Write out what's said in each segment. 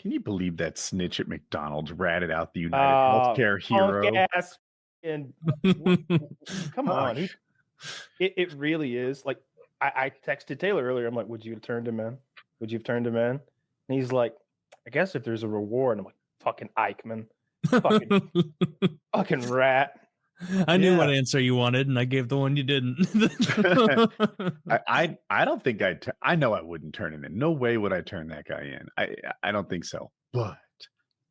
Can you believe that snitch at McDonald's ratted out the UnitedHealthcare hero? Ass and come on, it really is. Like I texted Taylor earlier. I'm like, would you have turned him in? Would you have turned him in? And he's like, I guess if there's a reward. I'm like, fucking Eichmann, fucking rat. I knew what answer you wanted, and I gave the one you didn't. I don't think I know I wouldn't turn him in. No way would I turn that guy in. I don't think so. But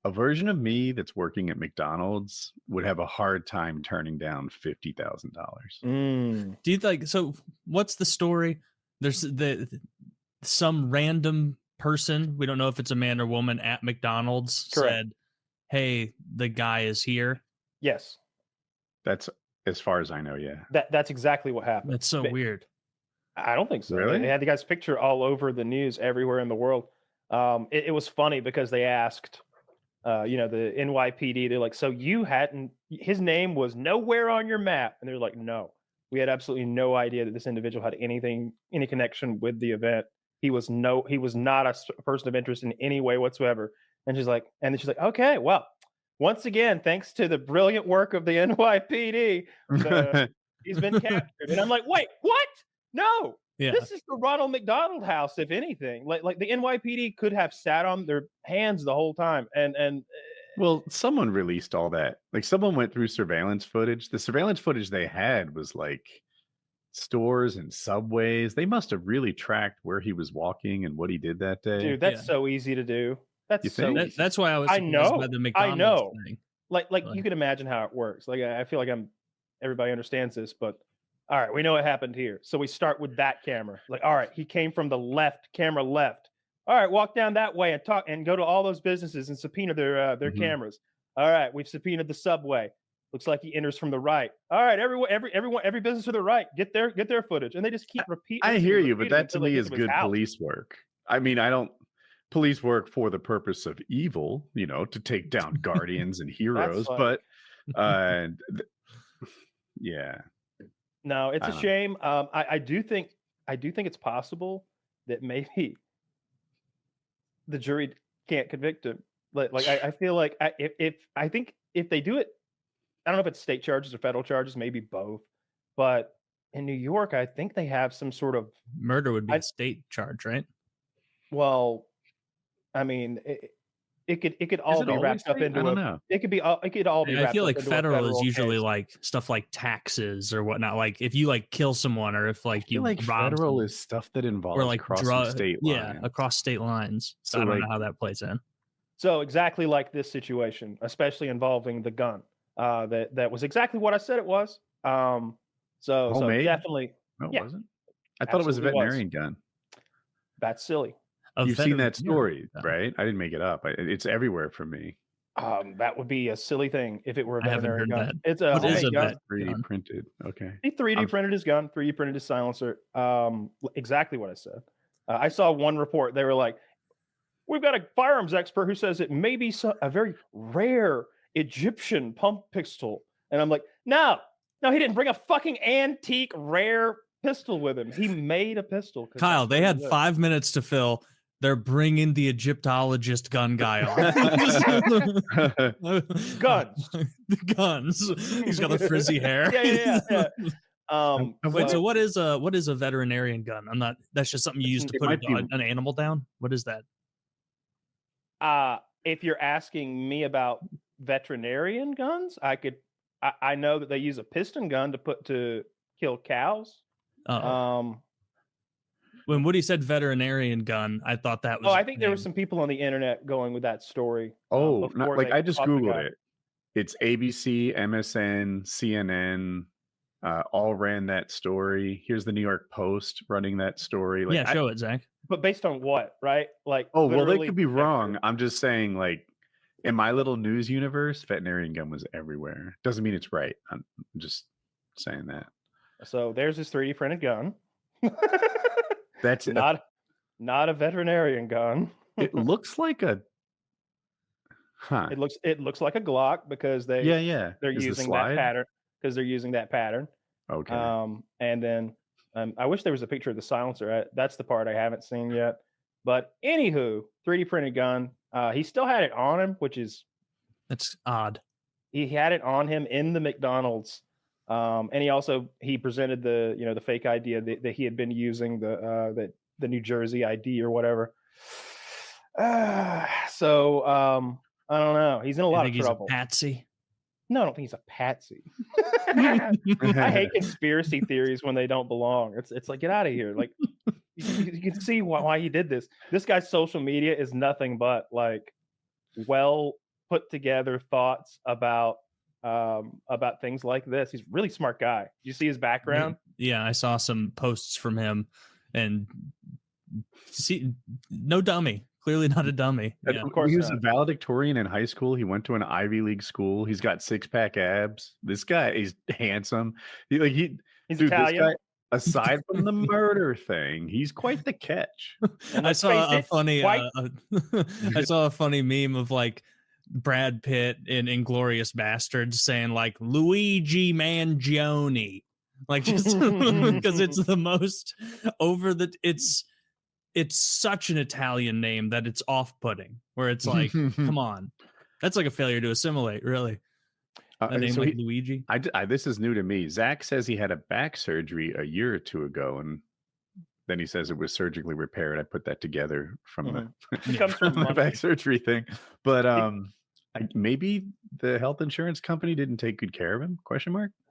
a version of me that's working at McDonald's would have a hard time turning down $50,000. Do you think so? What's the story? There's some random person, we don't know if it's a man or woman, at McDonald's said, "Hey, the guy is here." Yes. That's as far as I know, yeah. That's exactly what happened. That's so weird. I don't think so. Really? They had the guy's picture all over the news everywhere in the world. It was funny because they asked, the NYPD, they're like, so his name was nowhere on your map. And they're like, no, we had absolutely no idea that this individual had any connection with the event. He was not a person of interest in any way whatsoever. And she's like, okay, well, once again, thanks to the brilliant work of the NYPD, he's been captured. And I'm like, wait, what? No, this is the Ronald McDonald House, if anything. Like the NYPD could have sat on their hands the whole time. And well, someone released all that. Like someone went through surveillance footage. The surveillance footage they had was like stores and subways. They must have really tracked where he was walking and what he did that day. Dude, that's so easy to do. That's so easy. That's why I was surprised by the McDonald's I know. thing. Like you can imagine how it works. Like I feel like everybody understands this, but all right, we know what happened here. So we start with that camera. Like, all right, he came from the camera left. All right, walk down that way and talk and go to all those businesses and subpoena their cameras. All right, we've subpoenaed the subway. Looks like he enters from the right. All right, every business to the right, get their footage, and they just keep repeating. I hear you, but that to me is good police work. I mean, I don't. Police work for the purpose of evil, to take down guardians and heroes. But yeah. No, it's a shame. I do think it's possible that maybe the jury can't convict him. Like I feel like if they do it, I don't know if it's state charges or federal charges, maybe both. But in New York, I think they have some sort of murder would be a state charge, right? Well, I mean, it could all be wrapped up into. I don't know. It could all be. I feel like federal is usually case. Like stuff like taxes or whatnot. Like if you like kill someone or if like you like federal is stuff that involves or like crossing state lines. Yeah, across state lines. So I don't know how that plays in. So exactly like this situation, especially involving the gun. That was exactly what I said it was. So definitely. No, it wasn't. I thought it was a veterinarian gun. That's silly. You've seen that story, right? I didn't make it up. It's everywhere for me. That would be a silly thing if it were a veterinary gun. That. It's a homemade gun. 3D printed. Okay. He 3D printed his gun, 3D printed his silencer. Exactly what I said. I saw one report. They were like, we've got a firearms expert who says it may be a very rare Egyptian pump pistol. And I'm like, no, he didn't bring a fucking antique rare pistol with him. He made a pistol. Kyle, they had 5 minutes to fill. They're bringing the Egyptologist gun guy on. Guns. The guns. He's got the frizzy hair. Yeah. Wait, so what is a veterinarian gun? That's just something you use to put an animal down? What is that? If you're asking me about veterinarian guns, I know that they use a piston gun to kill cows. When Woody said veterinarian gun, I thought that was. Oh, I think there were some people on the internet going with that story. I just Googled it. It's ABC, MSN, CNN, all ran that story. Here's the New York Post running that story. Show it, Zach. But based on what, right? Like, they could be wrong. I'm just saying, like, in my little news universe, veterinarian gun was everywhere. Doesn't mean it's right. I'm just saying that. So there's this 3D printed gun. That's not a veterinarian gun. It looks like a. It looks like a Glock because they're using that pattern because they're using that pattern. Okay. And then I wish there was a picture of the silencer. That's the part I haven't seen yet. But anywho, 3D printed gun. He still had it on him, That's odd. He had it on him in the McDonald's. And he presented the fake idea that he had been using the New Jersey ID or whatever. So I don't know. He's in a lot of trouble. He's a patsy? No, I don't think he's a patsy. I hate conspiracy theories when they don't belong. It's like, get out of here. Like you can see why he did this. This guy's social media is nothing but like well put together thoughts about things like this. He's a really smart guy. You see his background? Yeah, I saw some posts from him, and see, no dummy. Clearly not a dummy. Yeah. Of course, he was a valedictorian in high school. He went to an Ivy League school. He's got 6-pack abs. This guy is handsome. He's Italian. This guy, aside from the murder thing, he's quite the catch. I saw a funny I saw a funny meme of like Brad Pitt in Inglourious Bastards saying like Luigi Mangione, like just because it's the most over the it's such an Italian name that it's off-putting, where it's like, come on, that's like a failure to assimilate, really. A name like Luigi. This is new to me. Zach says he had a back surgery a year or two ago, and then he says it was surgically repaired. I put that together from the back surgery thing, but maybe the health insurance company didn't take good care of him? ?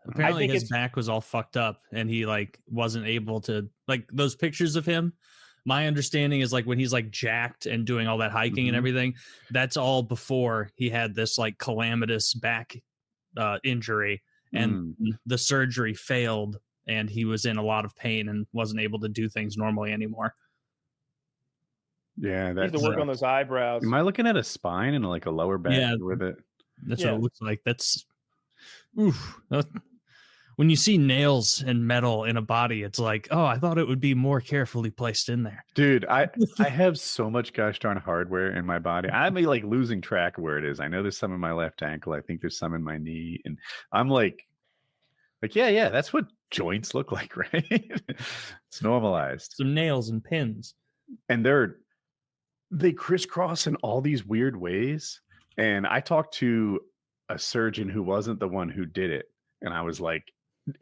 Apparently his back was all fucked up, and he like wasn't able to, like, those pictures of him. My understanding is like when he's like jacked and doing all that hiking and everything, that's all before he had this like calamitous back injury, and the surgery failed, and he was in a lot of pain and wasn't able to do things normally anymore. Yeah, that's to work on those eyebrows. Am I looking at a spine and like a lower back with it? That's what it looks like. That's when you see nails and metal in a body, it's like, oh, I thought it would be more carefully placed in there. Dude, I have so much gosh darn hardware in my body. I'm like losing track of where it is. I know there's some in my left ankle. I think there's some in my knee. And I'm like, yeah, that's what joints look like, right? It's normalized. Some nails and pins. And they crisscross in all these weird ways. And I talked to a surgeon who wasn't the one who did it. And I was like,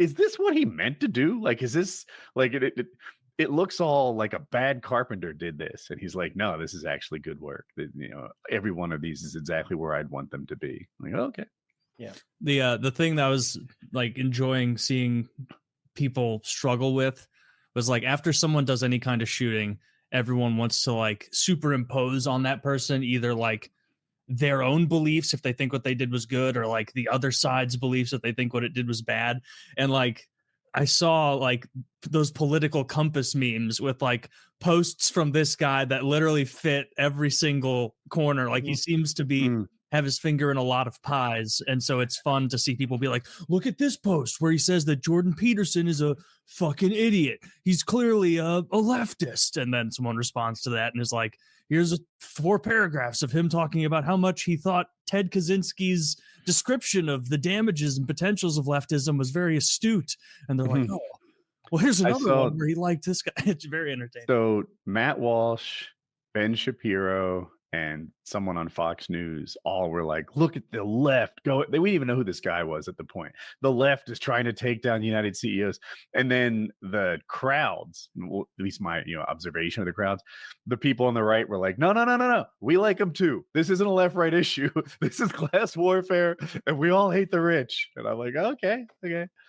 is this what he meant to do? Like, is this like it looks all like a bad carpenter did this? And he's like, no, this is actually good work. Every one of these is exactly where I'd want them to be. I'm like, okay. Yeah. The thing that I was like enjoying seeing people struggle with was like after someone does any kind of shooting, everyone wants to like superimpose on that person either like their own beliefs if they think what they did was good, or like the other side's beliefs if they think what it did was bad. And like I saw like those political compass memes with like posts from this guy that literally fit every single corner. Like he seems to be have his finger in a lot of pies, and so it's fun to see people be like, look at this post where he says that Jordan Peterson is a fucking idiot, he's clearly a leftist, and then someone responds to that and is like, here's 4 paragraphs of him talking about how much he thought Ted Kaczynski's description of the damages and potentials of leftism was very astute. And they're like, oh, well, here's another one where he liked this guy. It's very entertaining. So Matt Walsh, Ben Shapiro, and someone on Fox News all were like, look at the left go. We didn't even know who this guy was at the point. The left is trying to take down United CEOs. And then the crowds, well, at least my observation of the crowds, the people on the right were like, no. We like them too. This isn't a left-right issue. This is class warfare, and we all hate the rich. And I'm like, okay.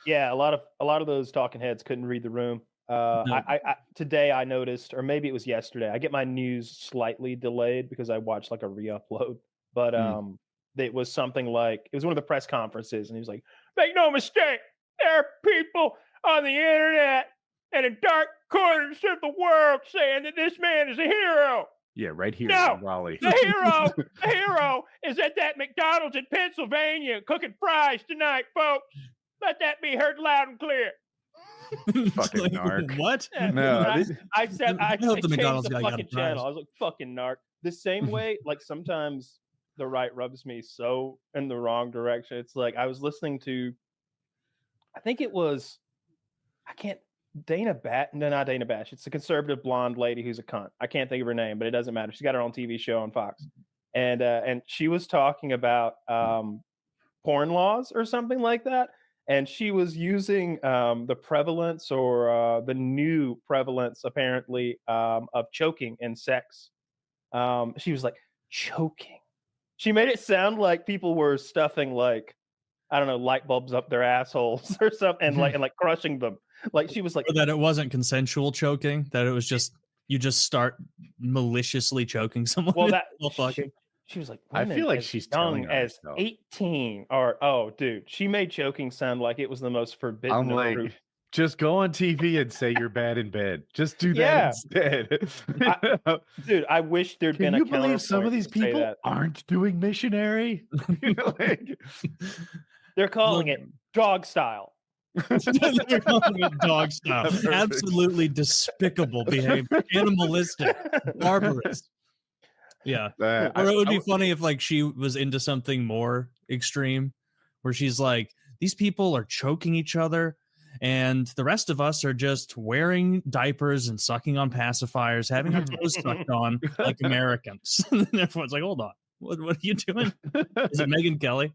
Yeah, a lot of those talking heads couldn't read the room. I today I noticed, or maybe it was yesterday, I get my news slightly delayed because I watched like a re-upload, but it was something like, it was one of the press conferences, and he was like, make no mistake, there are people on the internet and in dark corners of the world saying that this man is a hero. Yeah, right here in Raleigh. The hero is at that McDonald's in Pennsylvania cooking fries tonight, folks. Let that be heard loud and clear. Fucking narc. What? No, I changed the McDonald's the guy fucking channel. I was like, fucking narc. The same way, like sometimes the right rubs me so in the wrong direction. It's like I was listening to, I think it was, No, not Dana Bash. It's a conservative blonde lady who's a cunt. I can't think of her name, but it doesn't matter. She's got her own TV show on Fox, and she was talking about porn laws or something like that, and she was using the prevalence or the new prevalence apparently of choking in sex. She was like, choking. She made it sound like people were stuffing like, I don't know, light bulbs up their assholes or something, and like crushing them. Like she was like, or that it wasn't consensual choking, that it was just you just start maliciously choking someone. well, that she was like, I feel like she's telling young as herself. 18 or oh, dude, she made choking sound like it was the most forbidden. I'm like, fruit. just go on TV and say you're bad in bed. Just do that Yeah. instead. Dude, I wish there'd Can been. you a believe some of counterpoint these to say people that. aren't doing missionary? Like, They're calling it dog style. They're calling it dog style. Perfect. Absolutely despicable behavior, animalistic, barbarous. Yeah. Or it would be funny if like she was into something more extreme, where she's like, these people are choking each other, and the rest of us are just wearing diapers and sucking on pacifiers, having our toes sucked on like Americans. And everyone's like, hold on, what are you doing? Is it Megyn Kelly?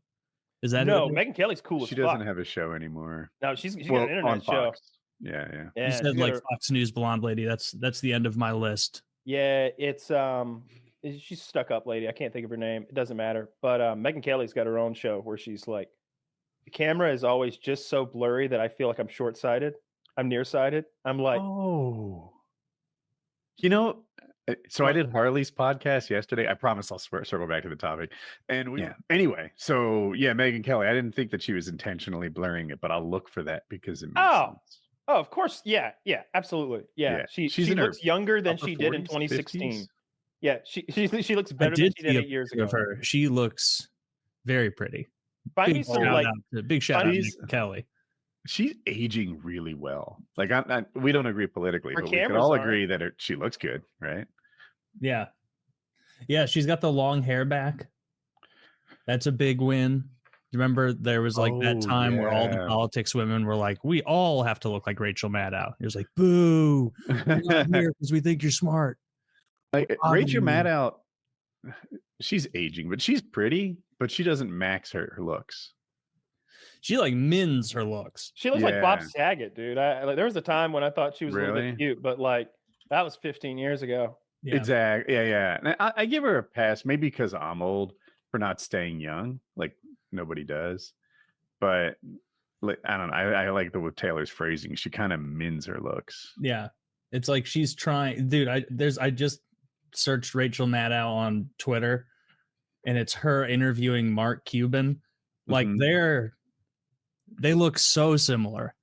Is that No, it? Megyn Kelly's cool as she fuck. doesn't have a show anymore. No, she's got Well, an internet on show. Fox. Yeah. Yeah, You she's said got like her- Fox News blonde lady. That's the end of my list. yeah, it's she's a stuck up lady. I can't think of her name. It doesn't matter. But Megyn Kelly's got her own show where she's like, the camera is always just so blurry that I feel like I'm short sighted. I'm nearsighted. I'm like, Oh, you know, so I did Harley's podcast yesterday. I promise I'll circle back to the topic. And anyway, so yeah, Megyn Kelly. I didn't think that she was intentionally blurring it, but I'll look for that because it makes sense. oh, of course, yeah, absolutely, yeah. She in her looks younger than upper she did in 40s, 2016. 50s. Yeah, she looks I better than did she did see 8 years a picture ago. of her. She looks very pretty. Find me Big some shout like out to- big shout out to She's- Megyn Kelly. She's aging really well. Like we don't agree politically, Her but we can cameras all aren't. agree that she looks good, right? Yeah. Yeah, she's got the long hair back. That's a big win. Remember there was like that time where all the yeah. politics women were like, we all have to look like Rachel Maddow. It was like, boo, you're not here because we think you're smart. Like Rachel Maddow, she's aging, but she's pretty, but she doesn't max her looks. She like mins her looks. she looks like Bob Yeah. Saget, dude. Like, there was a time when I thought she was a little Really? bit cute, but like that was 15 years ago. Yeah. Exactly. Yeah. And I give her a pass, maybe because I'm old, for not staying young, like nobody does. But like, I don't know. I like with Taylor's phrasing. She kind of mins her looks. Yeah. It's like she's trying, dude. I just searched Rachel Maddow on Twitter, and it's her interviewing Mark Cuban. Like Mhm. they look so similar.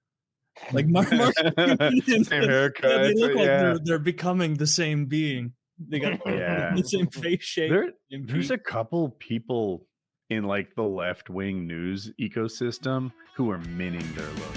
Like Mark Cuban Same haircut. they look yeah. like they're becoming the same being. They got Yeah. the same face shape. There's a couple people in like the left wing news ecosystem who are minning their look.